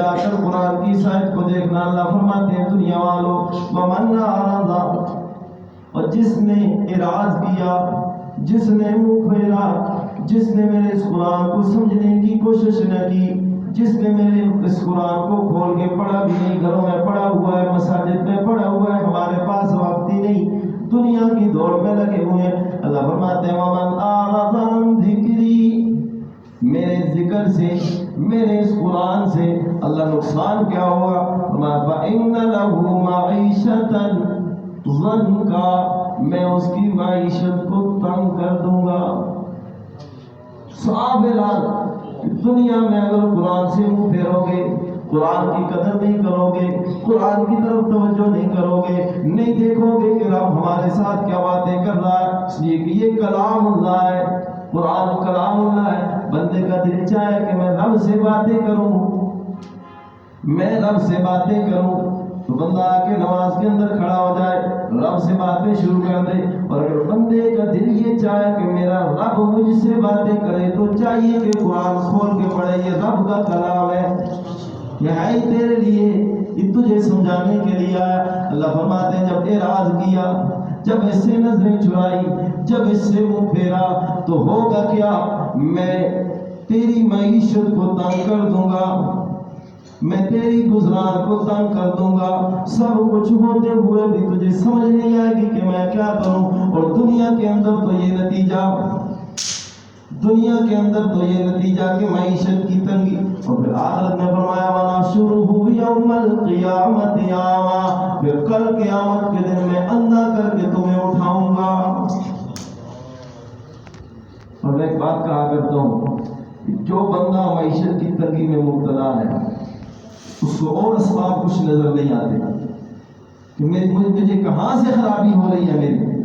جا کر قرآن کی سائٹ کو دیکھنا. اللہ فرماتے ہیں دنیا والوں ومن اعرض، اور جس نے اعراض کیا، جس نے منہ پھیرا، جس نے میرے اس قرآن کو سمجھنے کی کوشش نہ کی، جس نے میرے اس قرآن کو کھول کے پڑھا بھی نہیں، گھروں میں پڑھا ہوا ہے، مساجد میں پڑھا ہوا ہے، ہمارے پاس وقت ہی نہیں، دنیا کی دوڑ میں لگے ہوئے ہیں. اللہ فرماتے ہیں ومن اعرض عن ذکری، میرے ذکر سے، میرے اس قرآن سے اللہ نقصان کیا ہوگا؟ فَإِنَّ لَهُ مَعِيشَةً ضَنْكَا، میں اس کی معیشت کو تنگ کر دوں گا. صاف اعلان، دنیا میں اگر قرآن سے منہ پھیرو گے، قرآن کی قدر نہیں کرو گے، قرآن کی طرف توجہ نہیں کرو گے، نہیں دیکھو گے کہ رب ہمارے ساتھ کیا باتیں کر رہا ہے، اس لیے کہ یہ کلام اللہ ہے، قرآن کلام اللہ ہے. بندے کا دل چاہے کہ میں رب سے باتیں کروں، میں رب سے باتیں کروں، تو بندہ آ کے نماز کے اندر کھڑا ہو جائے، رب سے باتیں شروع کر دے. اور اگر بندے کا دل یہ چاہے کہ میرا رب مجھ سے باتیں کرے، تو چاہیے کہ قرآن کھول کے پڑھے، یہ رب کا کلام ہے، یہ ہے ہی تیرے لیے، یہ تجھے سمجھانے کے لیے آیا. اللہ فرماتے ہیں جب اعراض کیا، جب اس سے نظریں چرائی، جب اس سے منہ پھیرا، تو ہوگا کیا؟ میں تیری معیشت کو تنگ کر دوں گا، میں تیری گزران کو تنگ کر دوں گا. سب کچھ ہوتے ہوئے بھی تجھے سمجھ نہیں آئے گی کہ میں کیا کروں. اور دنیا کے اندر تو یہ نتیجہ، دنیا کے اندر تو یہ نتیجہ کہ معیشت کی تنگی. اور پھر آخرت میں فرمایا وَنَحْشُرُهُ يَوْمَ الْقِيَامَةِ أَعْمَىٰ، پھر کل قیامت کے دن میں اندھا کر کے تمہیں اٹھاؤں گا. اور میں ایک بات کہا کرتا ہوں، جو بندہ معیشت کی تنگی میں مبتلا ہے، اس کو اور اسباب کچھ نظر نہیں آتے کہ مجھے کہاں سے خرابی ہو رہی ہے میری.